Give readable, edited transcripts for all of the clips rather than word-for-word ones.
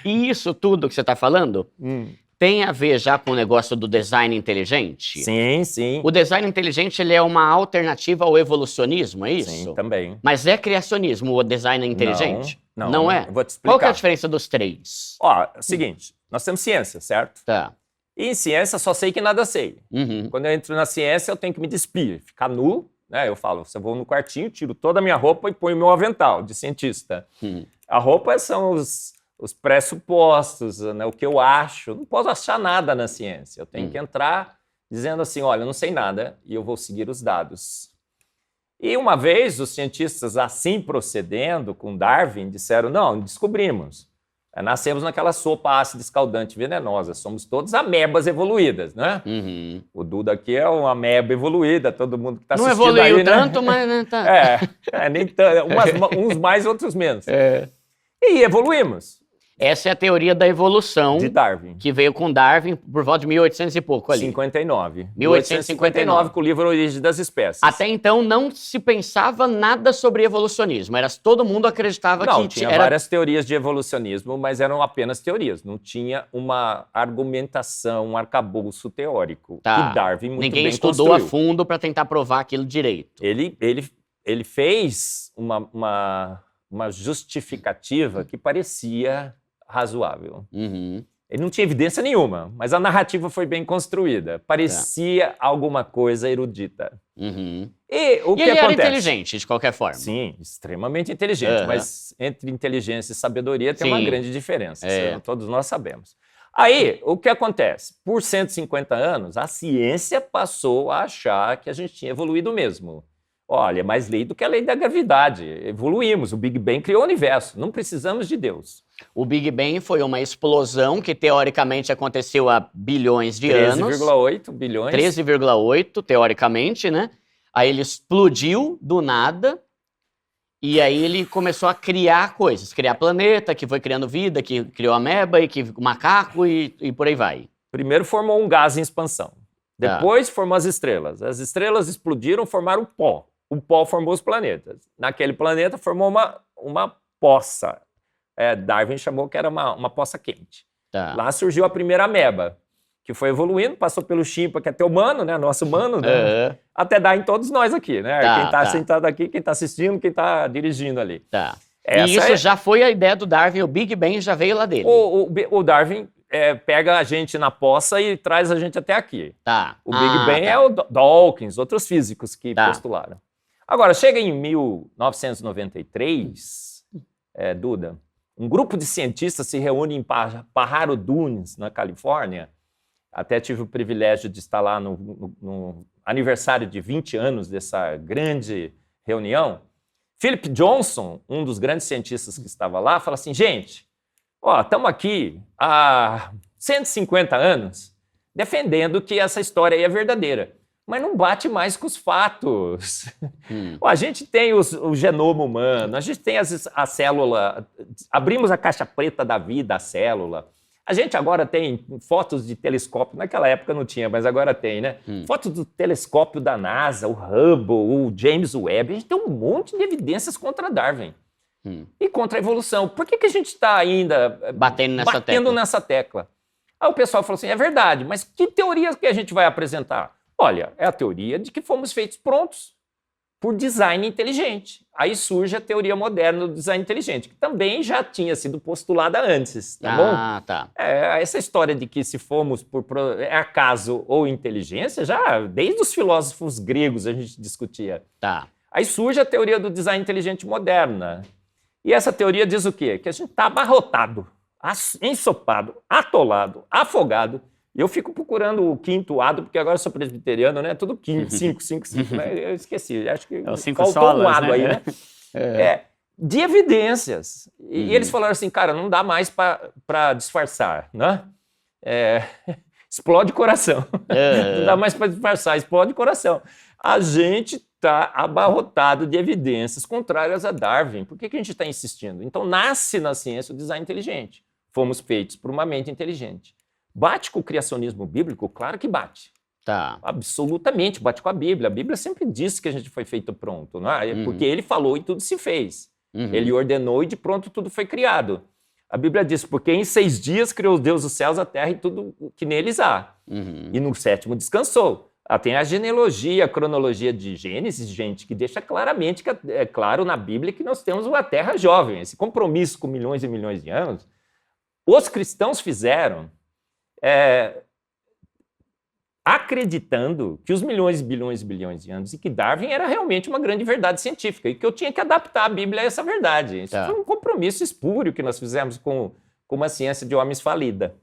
E isso tudo que você está falando tem a ver já com o negócio do design inteligente? Sim, sim. O design inteligente ele é uma alternativa ao evolucionismo, é isso? Sim, também. Mas é criacionismo o design inteligente? Não é? Eu vou te explicar. Qual que é a diferença dos três? Ó, é o seguinte, nós temos ciência, certo? Tá. E em ciência só sei que nada sei. Uhum. Quando eu entro na ciência, eu tenho que me despir, ficar nu, né? Eu falo, eu vou no quartinho, tiro toda a minha roupa e ponho meu avental de cientista. A roupa são os pressupostos, né? O que eu acho. Eu não posso achar nada na ciência. Eu tenho que entrar dizendo assim, olha, eu não sei nada e eu vou seguir os dados. E uma vez os cientistas, assim procedendo com Darwin, disseram, não, descobrimos. Nascemos naquela sopa ácida escaldante venenosa. Somos todos amebas evoluídas, né? Uhum. O Duda aqui é uma ameba evoluída, todo mundo que está assistindo não evoluiu aí, tanto, né? mas... Né, tá. Nem tanto. Uns mais, outros menos. É. E evoluímos. Essa é a teoria da evolução De Darwin. que veio com Darwin por volta de 1800 e pouco ali. 59. 1859. Com o livro Origem das Espécies. Até então não se pensava nada sobre evolucionismo. Todo mundo acreditava Não, que tinha várias teorias de evolucionismo, mas eram apenas teorias. Não tinha uma argumentação, um arcabouço teórico que Darwin muito Ninguém bem estudou construiu. a fundo para tentar provar aquilo direito. Ele fez uma justificativa que parecia razoável. Uhum. Ele não tinha evidência nenhuma, mas a narrativa foi bem construída. Parecia alguma coisa erudita. Uhum. E o que ele acontece? era inteligente, de qualquer forma. Sim, extremamente inteligente, mas entre inteligência e sabedoria tem uma grande diferença, todos nós sabemos. Aí, o que acontece? Por 150 anos, a ciência passou a achar que a gente tinha evoluído mesmo. Olha, é mais lei do que a lei da gravidade. Evoluímos, o Big Bang criou o universo, não precisamos de Deus. O Big Bang foi uma explosão que teoricamente aconteceu há bilhões de anos. 13,8 bilhões. 13,8, teoricamente, né? Aí ele explodiu do nada e aí ele começou a criar coisas. Criar planeta, que foi criando vida, que criou ameba, e que macaco e por aí vai. Primeiro formou um gás em expansão. Depois formou as estrelas. As estrelas explodiram, formaram pó. O pó formou os planetas. Naquele planeta formou uma poça. Darwin chamou que era uma poça quente. Lá surgiu a primeira ameba, que foi evoluindo, passou pelo chimpa, que é até humano, né? Nosso humano, né? Até dar em todos nós aqui, né? Quem está sentado aqui, quem está assistindo, quem está dirigindo ali. E isso já foi a ideia do Darwin, o Big Bang já veio lá dele. O Darwin pega a gente na poça e traz a gente até aqui. O Big Bang é o Dawkins, outros físicos que postularam. Agora, chega em 1993, Duda, um grupo de cientistas se reúne em Pajaro Dunes, na Califórnia. Até tive o privilégio de estar lá no aniversário de 20 anos dessa grande reunião. Philip Johnson, um dos grandes cientistas que estava lá, fala assim, gente, estamos aqui há 150 anos defendendo que essa história aí é verdadeira, mas não bate mais com os fatos. A gente tem o genoma humano, a gente tem a célula, abrimos a caixa preta da vida, a célula. A gente agora tem fotos de telescópio, naquela época não tinha, mas agora tem, né? Fotos do telescópio da NASA, o Hubble, o James Webb. A gente tem um monte de evidências contra Darwin e contra a evolução. Por que a gente está ainda batendo nessa tecla? Aí o pessoal falou assim, é verdade, mas que teoria que a gente vai apresentar? Olha, é a teoria de que fomos feitos prontos por design inteligente. Aí surge a teoria moderna do design inteligente, que também já tinha sido postulada antes, tá bom? Essa história de que se fomos por acaso ou inteligência, já desde os filósofos gregos a gente discutia. Aí surge a teoria do design inteligente moderna. E essa teoria diz o quê? Que a gente está abarrotado, ensopado, atolado, afogado. E eu fico procurando o quinto ado, porque agora eu sou presbiteriano, né? Tudo 5, 5, 5. Né? Eu esqueci, acho que faltou um ado aí, né? De evidências. E eles falaram assim, cara, não dá mais para disfarçar, né? Explode o coração. Não dá mais para disfarçar, explode o coração. A gente está abarrotado de evidências contrárias a Darwin. Por que a gente está insistindo? Então, nasce na ciência o design inteligente. Fomos feitos por uma mente inteligente. Bate com o criacionismo bíblico? Claro que bate. Absolutamente, bate com a Bíblia. A Bíblia sempre disse que a gente foi feito pronto, não é? Porque ele falou e tudo se fez. Ele ordenou e de pronto tudo foi criado. A Bíblia diz, porque em 6 dias criou Deus os céus, a terra e tudo que neles há. E no 7º descansou. Tem a genealogia, a cronologia de Gênesis, gente, que deixa claramente, é claro na Bíblia, que nós temos uma terra jovem. Esse compromisso com milhões e milhões de anos, os cristãos fizeram acreditando que os milhões e bilhões de anos e que Darwin era realmente uma grande verdade científica e que eu tinha que adaptar a Bíblia a essa verdade. Isso foi um compromisso espúrio que nós fizemos com uma ciência de homens falida.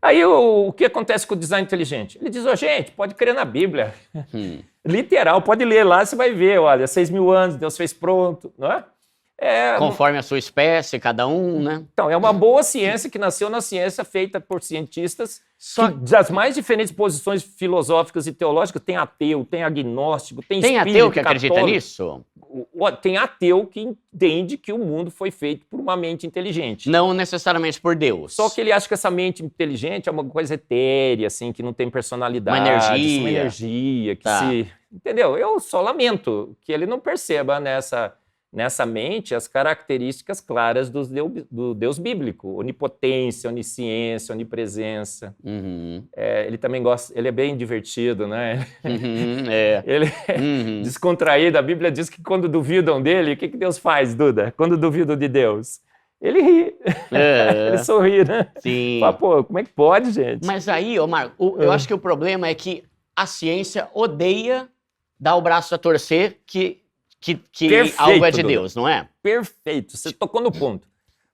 Aí o que acontece com o design inteligente? Ele diz, gente, pode crer na Bíblia. Literal, pode ler lá, você vai ver, olha, 6.000 anos, Deus fez pronto, não é? Conforme a sua espécie, cada um, né? Então, é uma boa ciência que nasceu na ciência feita por cientistas das mais diferentes posições filosóficas e teológicas. Tem ateu, tem agnóstico, tem espírita, ateu que acredita nisso? Tem ateu que entende que o mundo foi feito por uma mente inteligente. Não necessariamente por Deus. Só que ele acha que essa mente inteligente é uma coisa etérea, assim, que não tem personalidade. Uma energia. Que se... Entendeu? Eu só lamento que ele não perceba nessa mente as características claras do Deus bíblico. Onipotência, onisciência, onipresença. Ele também gosta, ele é bem divertido, né? Ele é descontraído. A Bíblia diz que quando duvidam dele, o que Deus faz, Duda? Quando duvidam de Deus? Ele ri. Ele sorri, né? Sim. Fala, pô, como é que pode, gente? Mas aí, Marco, eu acho que o problema é que a ciência odeia dar o braço a torcer que Perfeito, algo é de Duda. Deus, não é? Perfeito, você tocou no ponto.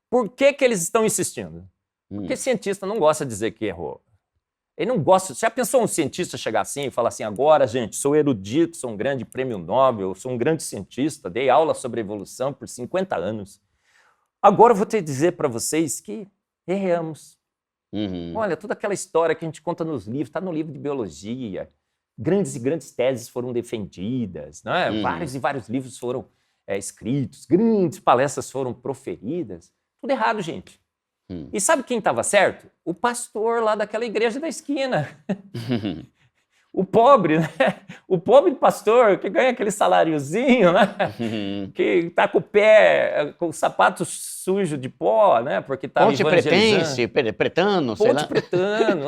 Por que eles estão insistindo? Porque cientista não gosta de dizer que errou. Ele não gosta. Já pensou um cientista chegar assim e falar assim, agora, gente, sou erudito, sou um grande prêmio Nobel, sou um grande cientista, dei aula sobre evolução por 50 anos. Agora eu vou ter que dizer para vocês que erramos. Olha, toda aquela história que a gente conta nos livros, está no livro de biologia. Grandes e grandes teses foram defendidas, não é? Vários e vários livros foram escritos, grandes palestras foram proferidas. Tudo errado, gente. E sabe quem estava certo? O pastor lá daquela igreja da esquina. O pobre, né? O pobre pastor que ganha aquele saláriozinho, né? Que está com o pé, com o sapato sujo de pó, né? Porque está Ponte pretano, sei lá. Ponte pretano.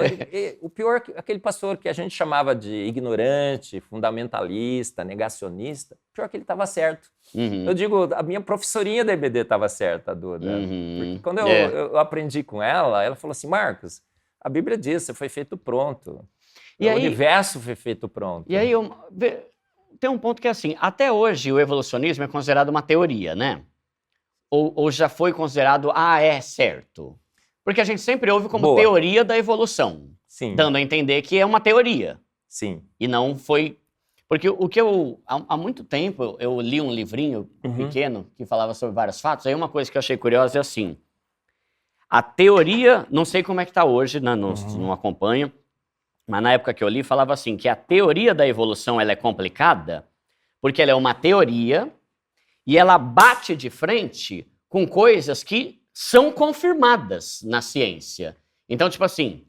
O pior, aquele pastor que a gente chamava de ignorante, fundamentalista, negacionista, pior que ele estava certo. Eu digo, a minha professorinha da EBD estava certa, Duda. Porque quando eu aprendi com ela falou assim, Marcos, a Bíblia diz, você foi feito pronto. O universo foi feito pronto. E aí, tem um ponto que é assim, até hoje o evolucionismo é considerado uma teoria, né? Ou já foi considerado, é certo. Porque a gente sempre ouve como teoria da evolução. Sim. Dando a entender que é uma teoria. Sim. E não foi... Porque o que há muito tempo, eu li um livrinho pequeno que falava sobre vários fatos, aí uma coisa que eu achei curiosa é assim, a teoria, não sei como é que tá hoje, né, não acompanho, mas na época que eu li, falava assim, que a teoria da evolução ela é complicada porque ela é uma teoria e ela bate de frente com coisas que são confirmadas na ciência. Então, tipo assim,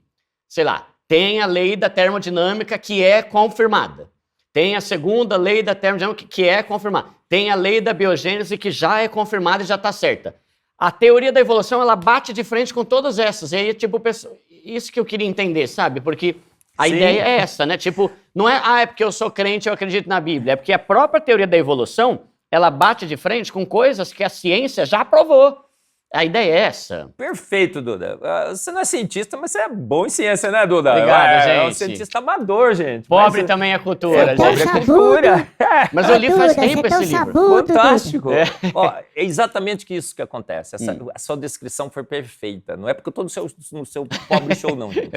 sei lá, tem a lei da termodinâmica que é confirmada. Tem a segunda lei da termodinâmica que é confirmada. Tem a lei da biogênese que já é confirmada e já está certa. A teoria da evolução, ela bate de frente com todas essas. E aí, tipo, isso que eu queria entender, sabe? Porque... A ideia é essa, né? Tipo, não é porque eu sou crente, eu acredito na Bíblia. É porque a própria teoria da evolução, ela bate de frente com coisas que a ciência já provou. A ideia é essa. Perfeito, Duda. Você não é cientista, mas você é bom em ciência, né, Duda? Obrigado, gente. É um cientista amador, gente. Pobre também é cultura, Pobre é cultura. Mas eu li faz tempo esse livro. Fantástico. É exatamente isso que acontece. A sua descrição foi perfeita. Não é porque eu tô no seu pobre show, não, gente.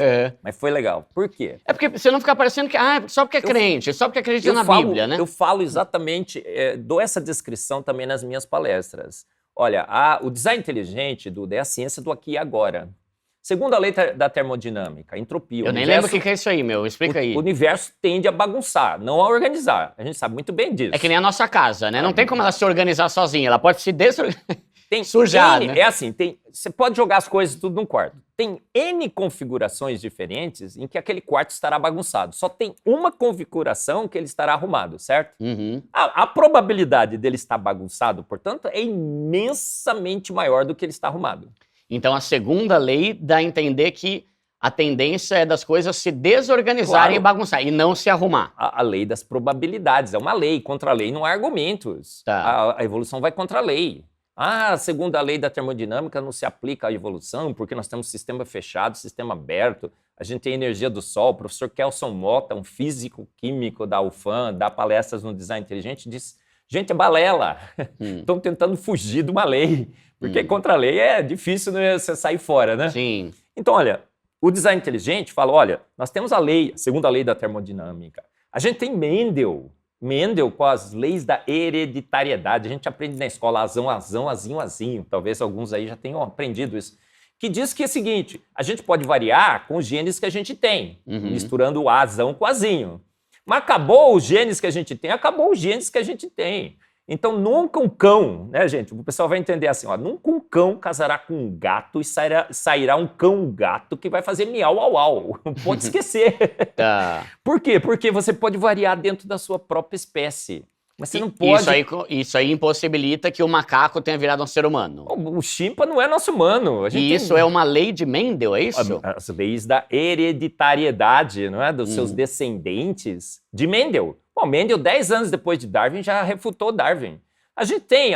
Mas foi legal. Por quê? É porque você não fica parecendo que só porque é crente, só porque acredita na Bíblia, né? Eu falo exatamente, dou essa descrição também nas minhas palestras. Olha, o design inteligente, Duda, é a ciência do aqui e agora. Segundo a lei da termodinâmica, a entropia... Eu nem lembro o que é isso aí, meu. Explica aí. O universo tende a bagunçar, não a organizar. A gente sabe muito bem disso. É que nem a nossa casa, né? Não tem como ela se organizar sozinha. Ela pode se sujar, né? É assim, você pode jogar as coisas tudo num quarto. Tem N configurações diferentes em que aquele quarto estará bagunçado. Só tem uma configuração que ele estará arrumado, certo? A probabilidade dele estar bagunçado, portanto, é imensamente maior do que ele estar arrumado. Então, a segunda lei dá a entender que a tendência é das coisas se desorganizarem e bagunçar, e não se arrumar. A lei das probabilidades, é uma lei. Contra a lei não há argumentos. Tá. A evolução vai contra a lei. A segunda lei da termodinâmica não se aplica à evolução, porque nós temos sistema fechado, sistema aberto, a gente tem energia do Sol. O professor Kelson Mota, um físico-químico da UFAM, dá palestras no Design Inteligente, diz, gente, é balela. Estão tentando fugir de uma lei, porque contra a lei é difícil, né, você sair fora, né? Sim. Então, olha, o Design Inteligente fala, olha, nós temos a lei, a segunda lei da termodinâmica. A gente tem Mendel com as leis da hereditariedade. A gente aprende na escola azão, azinho, azinho. Talvez alguns aí já tenham aprendido isso. Que diz que é o seguinte, a gente pode variar com os genes que a gente tem, misturando o azão com o azinho. Mas acabou os genes que a gente tem, acabou os genes que a gente tem. Então, nunca um cão, né, gente? O pessoal vai entender assim, ó, nunca um cão casará com um gato e sairá um cão-gato que vai fazer miau, au, au. Pode esquecer. Tá. Por quê? Porque você pode variar dentro da sua própria espécie. Mas você não pode... Isso aí impossibilita que o macaco tenha virado um ser humano. O chimpa não é nosso humano. E isso é uma lei de Mendel, é isso? As leis da hereditariedade, não é? Dos seus descendentes de Mendel. Bom, Mendel, 10 anos depois de Darwin, já refutou Darwin. A gente tem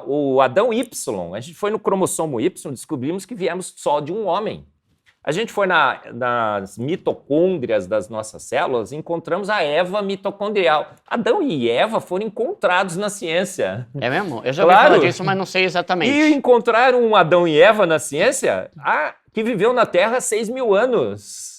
o Adão Y. A gente foi no cromossomo Y, descobrimos que viemos só de um homem. A gente foi nas mitocôndrias das nossas células, encontramos a Eva mitocondrial. Adão e Eva foram encontrados na ciência. É mesmo? Eu já ouvi falar disso, mas não sei exatamente. E encontraram um Adão e Eva na ciência que viveu na Terra há 6.000 anos.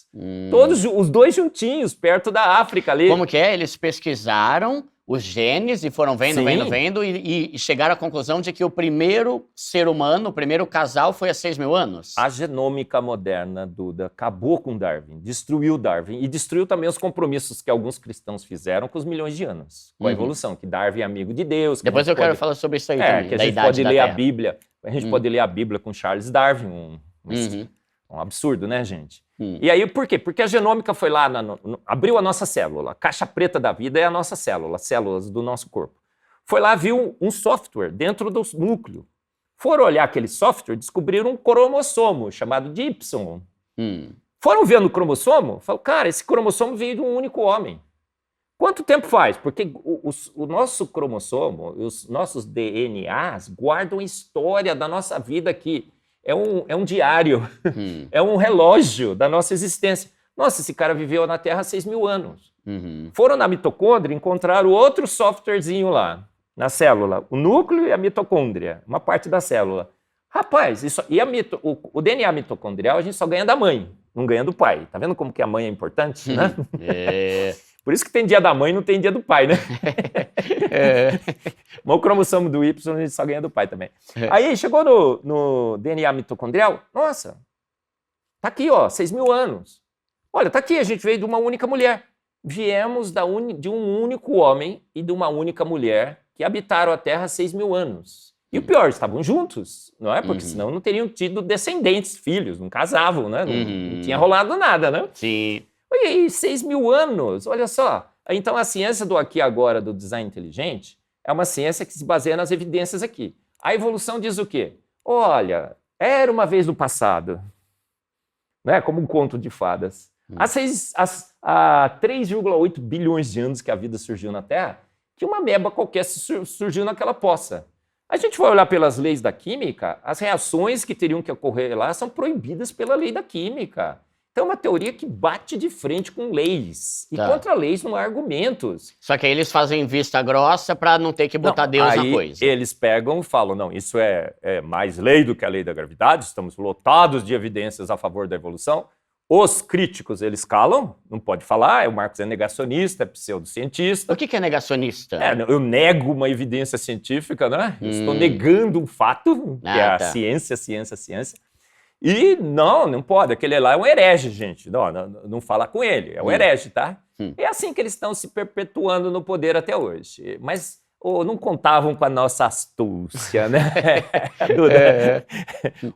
Todos os dois juntinhos, perto da África ali. Como que é? Eles pesquisaram os genes e foram vendo e chegaram à conclusão de que o primeiro ser humano, o primeiro casal foi há 6.000 anos. A genômica moderna, Duda, acabou com Darwin, destruiu Darwin e destruiu também os compromissos que alguns cristãos fizeram com os milhões de anos, com a evolução, que Darwin é amigo de Deus. Depois eu quero falar sobre isso aí também, que a gente pode ler a Bíblia. A gente pode ler a Bíblia com Charles Darwin, um absurdo, né, gente? E aí, por quê? Porque a genômica foi lá, abriu a nossa célula. A caixa preta da vida é a nossa célula, células do nosso corpo. Foi lá, viu um software dentro do núcleo. Foram olhar aquele software, descobriram um cromossomo chamado de Y. Foram ver no cromossomo, falaram, cara, esse cromossomo veio de um único homem. Quanto tempo faz? Porque o nosso cromossomo, os nossos DNAs guardam a história da nossa vida aqui. É um diário, é um relógio da nossa existência. Nossa, esse cara viveu na Terra há 6.000 anos. Foram na mitocôndria e encontraram outro softwarezinho lá, na célula. O núcleo e a mitocôndria, uma parte da célula. Rapaz, o DNA mitocondrial a gente só ganha da mãe, não ganha do pai. Tá vendo como que a mãe é importante, né? Por isso que tem dia da mãe e não tem dia do pai, né? Mas o cromossomo do Y a gente só ganha do pai também. Aí chegou no DNA mitocondrial, nossa, tá aqui, ó, 6.000 anos. Olha, tá aqui, a gente veio de uma única mulher. Viemos de um único homem e de uma única mulher que habitaram a Terra há 6.000 anos. E o pior, estavam juntos, não é? Porque senão não teriam tido descendentes, filhos, não casavam, né? Não tinha rolado nada, né? Sim. E aí, 6.000 anos, olha só. Então, a ciência do aqui e agora, do design inteligente, é uma ciência que se baseia nas evidências aqui. A evolução diz o quê? Olha, era uma vez no passado, né? Como um conto de fadas. Há 3,8 bilhões de anos que a vida surgiu na Terra, que uma ameba qualquer surgiu naquela poça. A gente vai olhar pelas leis da química, as reações que teriam que ocorrer lá são proibidas pela lei da química. Então é uma teoria que bate de frente com leis. E contra leis não há argumentos. Só que aí eles fazem vista grossa para não ter que botar Deus na coisa. Eles pegam e falam, não, isso é mais lei do que a lei da gravidade, estamos lotados de evidências a favor da evolução. Os críticos, eles calam, não pode falar, o Marcos é negacionista, é pseudocientista. O que é negacionista? Eu nego uma evidência científica, né? Estou negando um fato, que é a ciência. E não pode, aquele lá é um herege, gente. Não fala com ele, é um herege, tá? É assim que eles estão se perpetuando no poder até hoje. Mas não contavam com a nossa astúcia, né?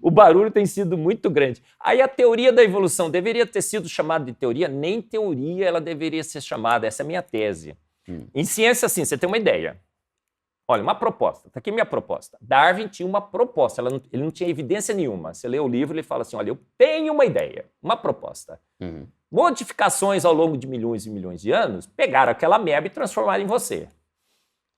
O barulho tem sido muito grande. Aí a teoria da evolução deveria ter sido chamada de teoria, nem teoria ela deveria ser chamada, essa é a minha tese. Em ciência, assim, você tem uma ideia. Olha, uma proposta. Está aqui minha proposta. Darwin tinha uma proposta, ele não tinha evidência nenhuma. Você lê o livro, ele fala assim, olha, eu tenho uma ideia, uma proposta. Modificações ao longo de milhões e milhões de anos pegaram aquela ameba e transformaram em você.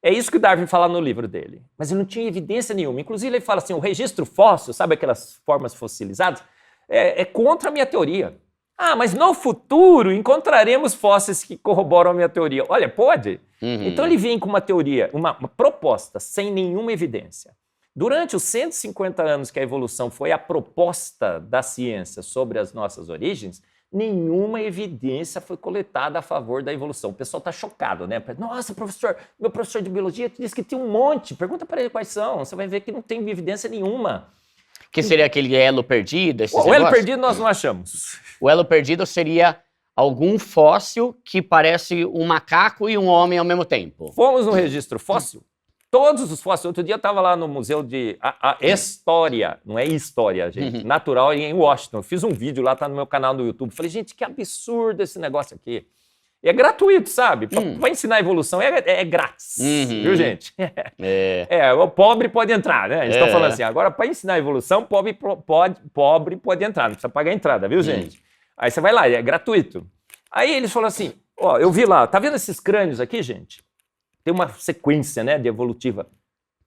É isso que o Darwin fala no livro dele. Mas ele não tinha evidência nenhuma. Inclusive, ele fala assim, o registro fóssil, sabe aquelas formas fossilizadas, é contra a minha teoria. Ah, mas no futuro encontraremos fósseis que corroboram a minha teoria. Olha, pode? Então ele vem com uma teoria, uma proposta sem nenhuma evidência. Durante os 150 anos que a evolução foi a proposta da ciência sobre as nossas origens, nenhuma evidência foi coletada a favor da evolução. O pessoal está chocado, né? Nossa, professor, meu professor de biologia disse que tem um monte. Pergunta para ele quais são. Você vai ver que não tem evidência nenhuma. Que seria aquele elo perdido? O elo perdido nós não achamos. O elo perdido seria algum fóssil que parece um macaco e um homem ao mesmo tempo. Fomos no registro fóssil. Todos os fósseis. Outro dia eu estava lá no Museu de História, não é História, gente, Natural em Washington. Eu fiz um vídeo lá, tá no meu canal no YouTube. Falei, gente, que absurdo esse negócio aqui. E é gratuito, sabe? Para ensinar a evolução é grátis, viu, gente? O pobre pode entrar, né? Eles estão falando assim, agora para ensinar a evolução, pobre pode entrar, não precisa pagar a entrada, viu, gente? Aí você vai lá, é gratuito. Aí eles falam assim, ó, eu vi lá, tá vendo esses crânios aqui, gente? Tem uma sequência, né, de evolutiva.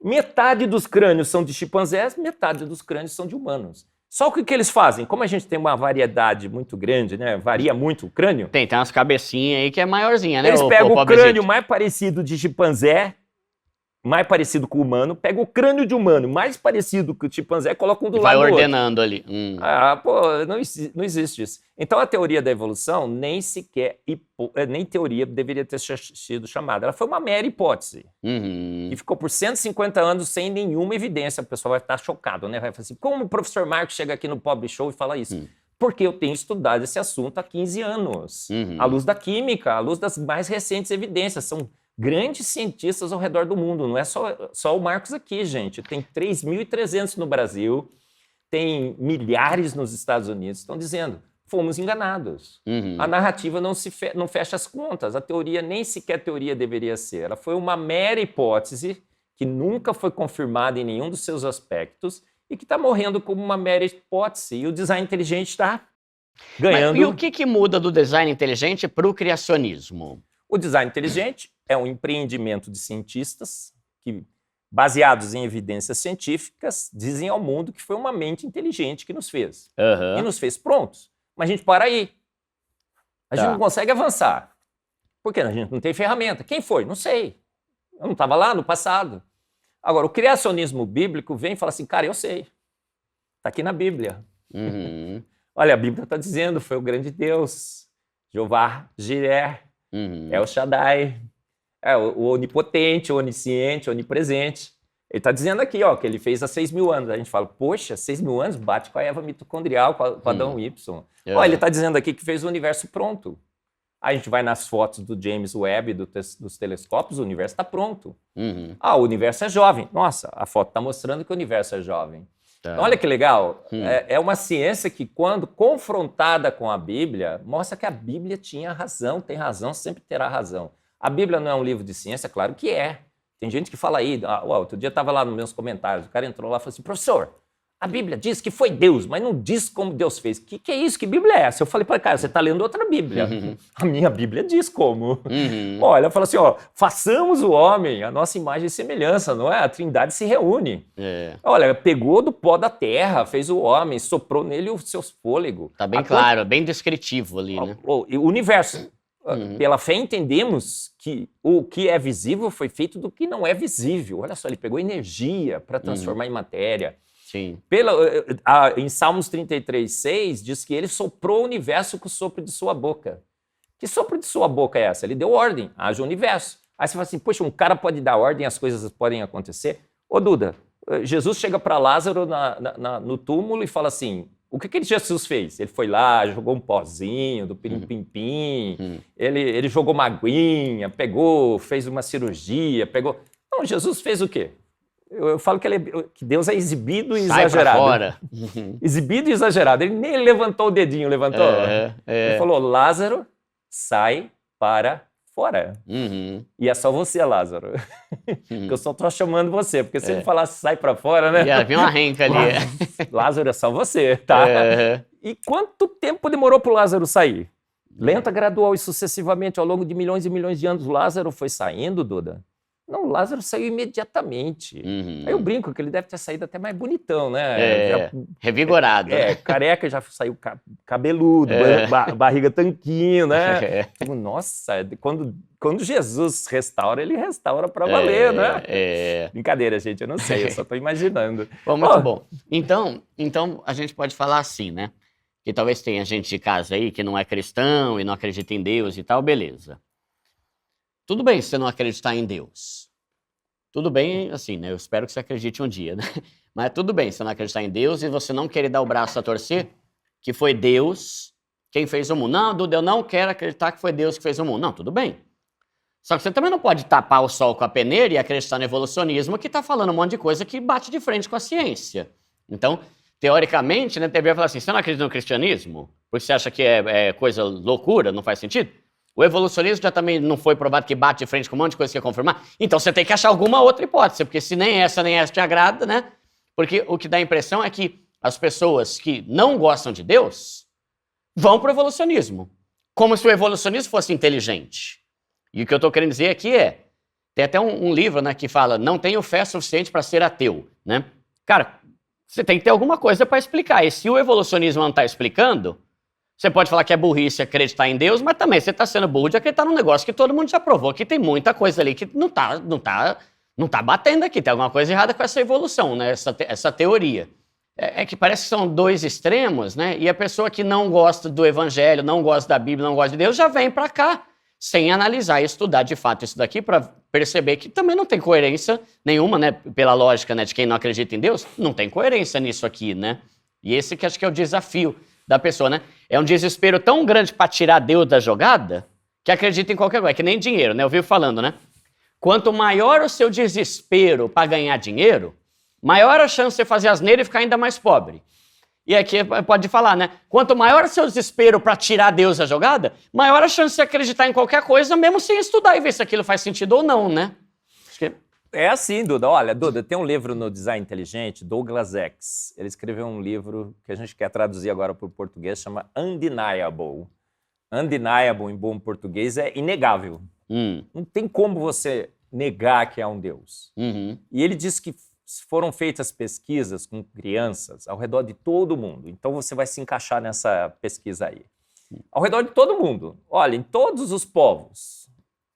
Metade dos crânios são de chimpanzés, metade dos crânios são de humanos. Só que o que eles fazem? Como a gente tem uma variedade muito grande, né, varia muito o crânio. Tem umas cabecinhas aí que é maiorzinha, né? Eles pegam o crânio mais parecido de chimpanzé, mais parecido com o humano, pega o crânio de humano mais parecido com o chimpanzé e coloca um do lado do outro. Vai ordenando ali. Não existe isso. Então a teoria da evolução nem teoria deveria ter sido chamada. Ela foi uma mera hipótese. E ficou por 150 anos sem nenhuma evidência. O pessoal vai estar chocado, né? Vai falar assim, como o professor Marcos chega aqui no Pobre Show e fala isso? Porque eu tenho estudado esse assunto há 15 anos. À luz da química, à luz das mais recentes evidências. São grandes cientistas ao redor do mundo, não é só o Marcos aqui, gente. Tem 3.300 no Brasil, tem milhares nos Estados Unidos, estão dizendo, fomos enganados. A narrativa não fecha as contas, a teoria nem sequer teoria deveria ser. Ela foi uma mera hipótese que nunca foi confirmada em nenhum dos seus aspectos e que está morrendo como uma mera hipótese. E o design inteligente está ganhando. Mas, e o que muda do design inteligente para o criacionismo? O design inteligente é um empreendimento de cientistas que, baseados em evidências científicas, dizem ao mundo que foi uma mente inteligente que nos fez. E nos fez prontos. Mas a gente para aí. A gente não consegue avançar. Por quê? A gente não tem ferramenta. Quem foi? Não sei. Eu não estava lá no passado. Agora, o criacionismo bíblico vem e fala assim, cara, eu sei. Está aqui na Bíblia. Olha, a Bíblia está dizendo, foi o grande Deus, Jeová Jireh, El Shaddai, o onipotente, o onisciente, o onipresente. Ele está dizendo aqui, ó, que ele fez há 6.000 anos. A gente fala, poxa, 6.000 anos bate com a Eva mitocondrial, com Adão Y. Ó, ele está dizendo aqui que fez o universo pronto. Aí a gente vai nas fotos do James Webb, dos telescópios, o universo está pronto. O universo é jovem. Nossa, a foto está mostrando que o universo é jovem. Então, olha que legal. É uma ciência que, quando confrontada com a Bíblia, mostra que a Bíblia tinha razão, tem razão, sempre terá razão. A Bíblia não é um livro de ciência? Claro que é. Tem gente que fala aí, outro dia estava lá nos meus comentários, o cara entrou lá e falou assim, professor, a Bíblia diz que foi Deus, mas não diz como Deus fez. Que é isso? Que Bíblia é essa? Eu falei para ele, cara, você está lendo outra Bíblia. A minha Bíblia diz como. Olha, fala assim, façamos o homem, a nossa imagem e semelhança, não é? A Trindade se reúne. Olha, pegou do pó da terra, fez o homem, soprou nele o seu fôlego. Tá bem claro, bem descritivo ali, né? O universo. Pela fé entendemos que o que é visível foi feito do que não é visível. Olha só, ele pegou energia para transformar em matéria. Sim. Em Salmos 33:6 diz que ele soprou o universo com o sopro de sua boca. Que sopro de sua boca é essa? Ele deu ordem, haja o universo. Aí você fala assim, poxa, um cara pode dar ordem, as coisas podem acontecer. Ô Duda, Jesus chega para Lázaro no túmulo e fala assim, o que Jesus fez? Ele foi lá, jogou um pozinho do pirim-pim-pim, ele jogou uma aguinha, pegou, fez uma cirurgia, pegou... Não, Jesus fez o quê? Eu falo que Deus é exibido e exagerado. Fora. Exibido e exagerado. Ele levantou o dedinho, levantou. Ele falou, Lázaro, sai para fora. Uhum. E é só você, Lázaro. Porque eu só tô chamando você, porque se ele falasse sai pra fora, né? Ia vir uma renca ali. Lázaro, é só você, tá? E quanto tempo demorou pro Lázaro sair? Lenta, gradual e sucessivamente, ao longo de milhões e milhões de anos, o Lázaro foi saindo, Duda? Não, o Lázaro saiu imediatamente. Aí eu brinco que ele deve ter saído até mais bonitão, né? Revigorado. Careca, já saiu cabeludo, barriga tanquinho, né? Nossa, quando Jesus restaura, ele restaura pra valer, né? Brincadeira, gente, eu não sei, eu só tô imaginando. Bom, muito bom. Então, a gente pode falar assim, né? Que talvez tenha gente de casa aí que não é cristão e não acredita em Deus e tal, beleza. Tudo bem se você não acreditar em Deus. Tudo bem, assim, né? Eu espero que você acredite um dia, né? Mas tudo bem se você não acreditar em Deus e você não querer dar o braço a torcer que foi Deus quem fez o mundo. Não, Duda, eu não quero acreditar que foi Deus que fez o mundo. Não, tudo bem. Só que você também não pode tapar o sol com a peneira e acreditar no evolucionismo que está falando um monte de coisa que bate de frente com a ciência. Então, teoricamente, né, deveria falar assim, você não acredita no cristianismo? Porque você acha que é coisa loucura, não faz sentido? O evolucionismo já também não foi provado que bate de frente com um monte de coisa que ia confirmar? Então você tem que achar alguma outra hipótese, porque se nem essa te agrada, né? Porque o que dá a impressão é que as pessoas que não gostam de Deus vão pro evolucionismo. Como se o evolucionismo fosse inteligente. E o que eu tô querendo dizer aqui tem até um livro, né, que fala, não tenho fé suficiente para ser ateu, né? Cara, você tem que ter alguma coisa para explicar. E se o evolucionismo não está explicando, você pode falar que é burrice acreditar em Deus, mas também você está sendo burro de acreditar num negócio que todo mundo já provou, que tem muita coisa ali que não tá batendo aqui. Tem alguma coisa errada com essa evolução, né? Essa teoria. É que parece que são dois extremos, né? E a pessoa que não gosta do evangelho, não gosta da Bíblia, não gosta de Deus, já vem para cá sem analisar e estudar de fato isso daqui para perceber que também não tem coerência nenhuma, né? Pela lógica, né, de quem não acredita em Deus, não tem coerência nisso aqui, né? E esse que acho que é o desafio da pessoa, né? É um desespero tão grande para tirar Deus da jogada que acredita em qualquer coisa, é que nem dinheiro, né? Eu vivo falando, né? Quanto maior o seu desespero para ganhar dinheiro, maior a chance de você fazer asneira e ficar ainda mais pobre. E aqui pode falar, né? Quanto maior o seu desespero para tirar Deus da jogada, maior a chance de você acreditar em qualquer coisa, mesmo sem estudar e ver se aquilo faz sentido ou não, né? Acho que... É assim, Duda. Olha, Duda, tem um livro no Design Inteligente, Douglas X. Ele escreveu um livro que a gente quer traduzir agora para o português, chama Undeniable. Undeniable, em bom português, é inegável. Não tem como você negar que há um Deus. E ele diz que foram feitas pesquisas com crianças ao redor de todo o mundo. Então você vai se encaixar nessa pesquisa aí. Ao redor de todo mundo. Olha, em todos os povos,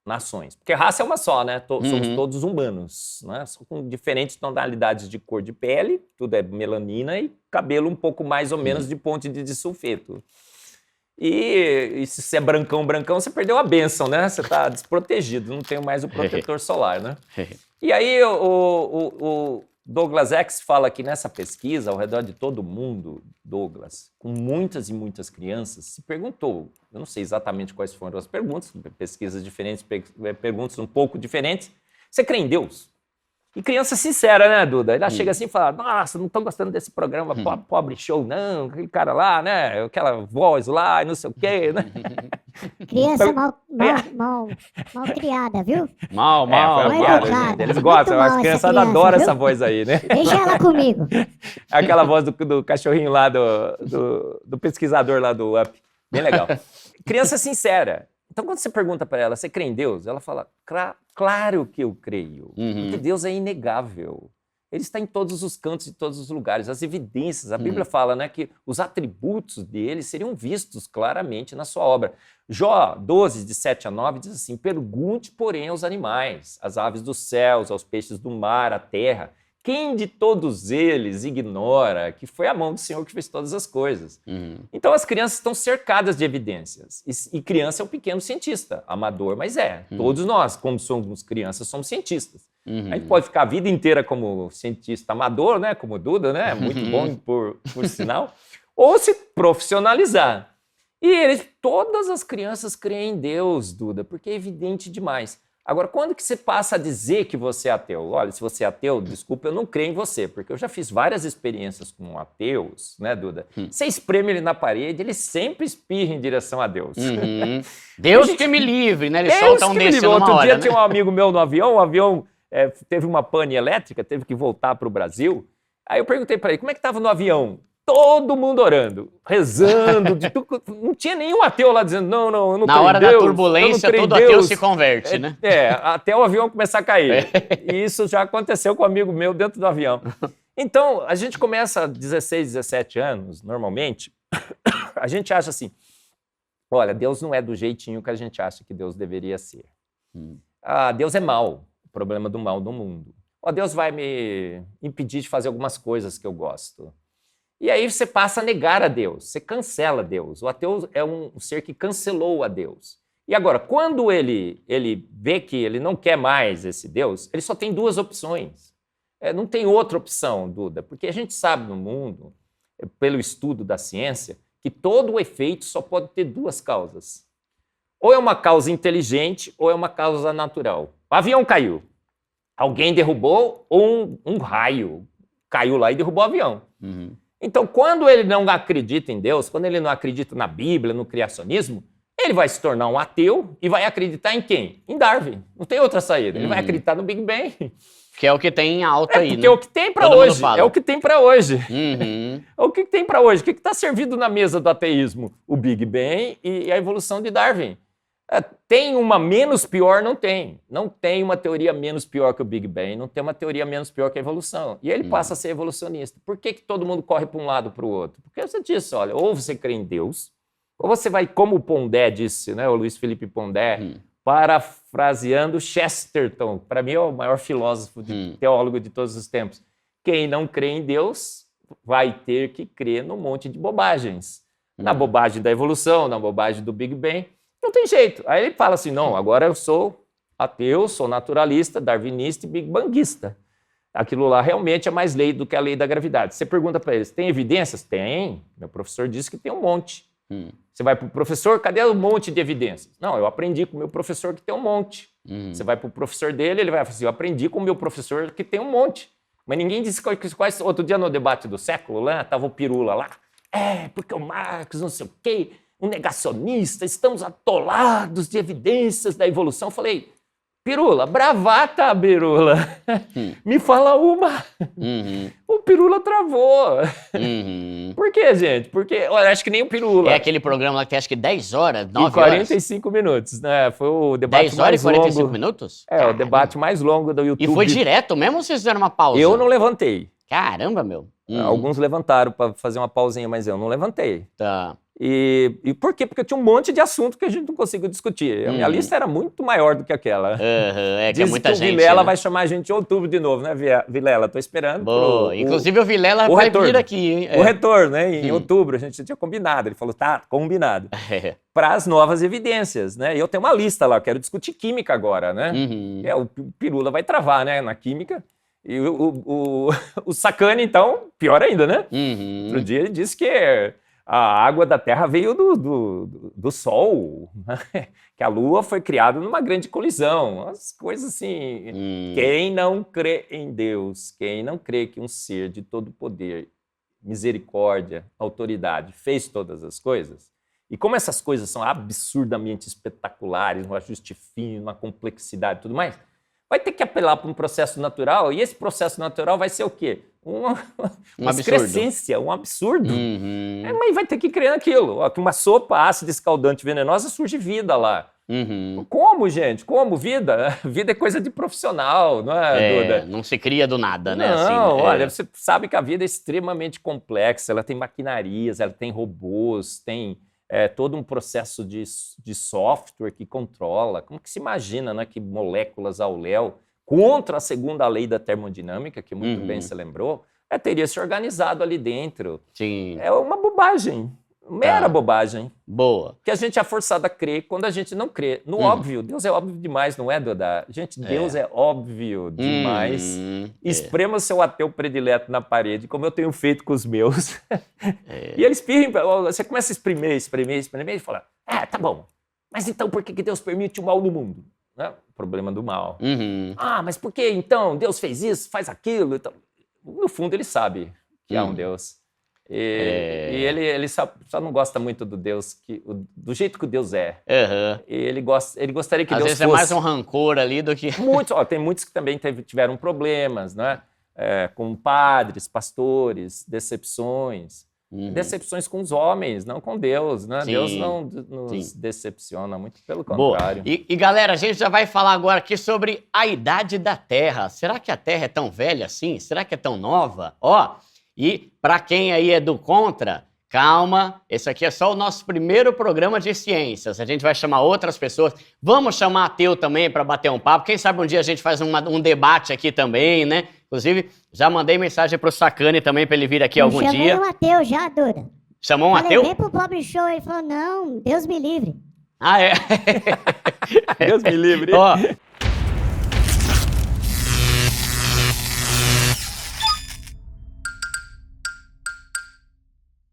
nações. Porque raça é uma só, né? Somos todos humanos, né? Só com diferentes tonalidades de cor de pele, tudo é melanina e cabelo um pouco mais ou menos de ponte de disulfeto. E se você é brancão, você perdeu a bênção, né? Você está desprotegido, não tem mais o protetor solar, né? E aí o Douglas X fala que nessa pesquisa, ao redor de todo mundo, Douglas, com muitas e muitas crianças, se perguntou, eu não sei exatamente quais foram as perguntas, pesquisas diferentes, perguntas um pouco diferentes, você crê em Deus? E criança sincera, né, Duda? Ela chega assim e fala, nossa, não estou gostando desse programa pobre show, não, aquele cara lá, né, aquela voz lá e não sei o quê, né? Criança mal criada, viu? Mal. Educada. Eles gostam, as crianças adoram essa voz aí, né? Deixa ela comigo. Aquela voz do cachorrinho lá, do pesquisador lá do UP. Bem legal. Criança sincera. Então, quando você pergunta para ela, você crê em Deus? Ela fala, claro que eu creio. Porque Deus é inegável. Ele está em todos os cantos e todos os lugares. As evidências, a Bíblia fala, né, que os atributos dele seriam vistos claramente na sua obra. Jó 12, de 7 a 9, diz assim, pergunte, porém, aos animais, às aves dos céus, aos peixes do mar, à terra, quem de todos eles ignora que foi a mão do Senhor que fez todas as coisas? Então as crianças estão cercadas de evidências. E criança é um pequeno cientista, amador, mas é. Todos nós, como somos crianças, somos cientistas. A gente pode ficar a vida inteira como cientista amador, né? Como o Duda, né? Muito bom por sinal. Ou se profissionalizar. E todas as crianças creem em Deus, Duda, porque é evidente demais. Agora, quando que você passa a dizer que você é ateu? Olha, se você é ateu, desculpa, eu não creio em você, porque eu já fiz várias experiências com ateus, né, Duda? Você espreme ele na parede, ele sempre espirra em direção a Deus. Uhum. Deus que me livre, né? Ele Deus solta um que me desse livre. numa Outro hora, dia né? tinha um amigo meu no avião, o avião teve uma pane elétrica, teve que voltar para o Brasil. Aí eu perguntei para ele, como é que estava no avião? Todo mundo orando, rezando, não tinha nenhum ateu lá dizendo, não, eu não Na creio hora em Deus, da eu não turbulência, creio em todo ateu Deus. se converte, né? Até o avião começar a cair. E isso já aconteceu com um amigo meu dentro do avião. Então, a gente começa a 16, 17 anos, normalmente, a gente acha assim, olha, Deus não é do jeitinho que a gente acha que Deus deveria ser. Deus é mau, o problema do mal do mundo. Deus vai me impedir de fazer algumas coisas que eu gosto. E aí você passa a negar a Deus, você cancela Deus. O ateu é um ser que cancelou a Deus. E agora, quando ele vê que ele não quer mais esse Deus, ele só tem duas opções. Não tem outra opção, Duda, porque a gente sabe no mundo, pelo estudo da ciência, que todo o efeito só pode ter duas causas. Ou é uma causa inteligente ou é uma causa natural. O avião caiu. Alguém derrubou ou um raio caiu lá e derrubou o avião. Uhum. Então, quando ele não acredita em Deus, quando ele não acredita na Bíblia, no criacionismo, ele vai se tornar um ateu e vai acreditar em quem? Em Darwin. Não tem outra saída. Ele vai acreditar no Big Bang. Que é o que tem em alta aí, Porque né? é o que tem para Todo mundo hoje. fala. É o que tem para hoje. Uhum. É o que tem para hoje. O que está servido na mesa do ateísmo? O Big Bang e a evolução de Darwin. Tem uma menos pior? Não tem. Não tem uma teoria menos pior que o Big Bang, não tem uma teoria menos pior que a evolução. E ele passa a ser evolucionista. Por que todo mundo corre para um lado para o outro? Porque você disse, olha, ou você crê em Deus, ou você vai, como o Pondé disse, né, o Luiz Felipe Pondé, parafraseando Chesterton, para mim é o maior filósofo, teólogo de todos os tempos. Quem não crê em Deus vai ter que crer num monte de bobagens. Na bobagem da evolução, na bobagem do Big Bang. Não tem jeito. Aí ele fala assim, não, agora eu sou ateu, sou naturalista, darwinista e big banguista. Aquilo lá realmente é mais lei do que a lei da gravidade. Você pergunta para eles, tem evidências? Tem. Meu professor disse que tem um monte. Você vai para o professor, cadê um monte de evidências? Não, eu aprendi com o meu professor que tem um monte. Você vai para o professor dele, ele vai falar assim, eu aprendi com o meu professor que tem um monte. Mas ninguém disse quais... Outro dia no debate do século, lá, estava o Pirula lá. Porque o Marx, não sei o quê... um negacionista, estamos atolados de evidências da evolução. Eu falei, Pirula, bravata, Pirula, me fala uma. O Pirula travou. Por quê, gente? Porque, olha, acho que nem o Pirula. É aquele programa lá que tem acho que 10 horas, 9 horas. 45 minutos, né? Foi o debate 10 horas mais e 45 longo. minutos? O debate mais longo do YouTube. E foi direto mesmo ou vocês fizeram uma pausa? Eu não levantei. Caramba, meu. Alguns levantaram para fazer uma pausinha, mas eu não levantei. Tá. E por quê? Porque eu tinha um monte de assunto que a gente não conseguiu discutir. A minha lista era muito maior do que aquela. Que é muita gente. O Vilela né? vai chamar a gente em outubro de novo, né, Vilela? Tô esperando. Boa. Inclusive o Vilela vai vir aqui, hein? O retorno, né? Em outubro, a gente tinha combinado. Ele falou, tá, combinado. Para as novas evidências, né? E eu tenho uma lista lá, eu quero discutir química agora, né? O Pirula vai travar, né, na química. E o Sacani, então, pior ainda, né? Outro dia ele disse que a água da Terra veio do Sol, né? Que a Lua foi criada numa grande colisão, umas coisas assim. Quem não crê em Deus, quem não crê que um ser de todo poder, misericórdia, autoridade, fez todas as coisas, e como essas coisas são absurdamente espetaculares, um ajuste fino, uma complexidade e tudo mais, vai ter que apelar para um processo natural, e esse processo natural vai ser o quê? Uma excrescência, um absurdo. Mas vai ter que crer naquilo. Que uma sopa ácida, escaldante, venenosa, surge vida lá. Como, gente? Como? Vida? Vida é coisa de profissional, não é, Duda? Não se cria do nada, né? Não, olha, você sabe que a vida é extremamente complexa, ela tem maquinarias, ela tem robôs, tem todo um processo de software que controla. Como que se imagina, né, que moléculas ao léu, contra a segunda lei da termodinâmica, que muito bem você lembrou, teria se organizado ali dentro. Sim. É uma bobagem, mera bobagem. Boa. Que a gente é forçado a crer quando a gente não crê. No óbvio, Deus é óbvio demais, não é, Duda? Gente, Deus é óbvio demais. Esprema o seu ateu predileto na parede, como eu tenho feito com os meus. E eles espirram, você começa a espremer, e fala, tá bom, mas então por que Deus permite o mal no mundo? né? O problema do mal. Uhum. Ah, mas por que então? Deus fez isso, faz aquilo. Então, no fundo, ele sabe que há um Deus. E ele só não gosta muito do Deus, do jeito que o Deus é. Uhum. E ele gostaria que Às Deus vezes fosse... é mais um rancor ali do que... Muitos, tem muitos que também tiveram problemas, né? Com padres, pastores, decepções. Decepções com os homens, não com Deus, né? Sim. Deus não nos decepciona, muito pelo Boa. contrário. E galera, a gente já vai falar agora aqui sobre a idade da Terra. Será que a Terra é tão velha assim? Será que é tão nova? Ó, e para quem aí é do contra, calma, esse aqui é só o nosso primeiro programa de ciências. A gente vai chamar outras pessoas. Vamos chamar ateu também para bater um papo. Quem sabe um dia a gente faz um debate aqui também, né? Inclusive, já mandei mensagem pro Sacani também para ele vir aqui algum dia. Chamei um ateu já, Duda. Chamou um Falei, ateu? vem pro Pobre Show. Ele falou, não, Deus me livre. Ah, é? Deus me livre. Ó,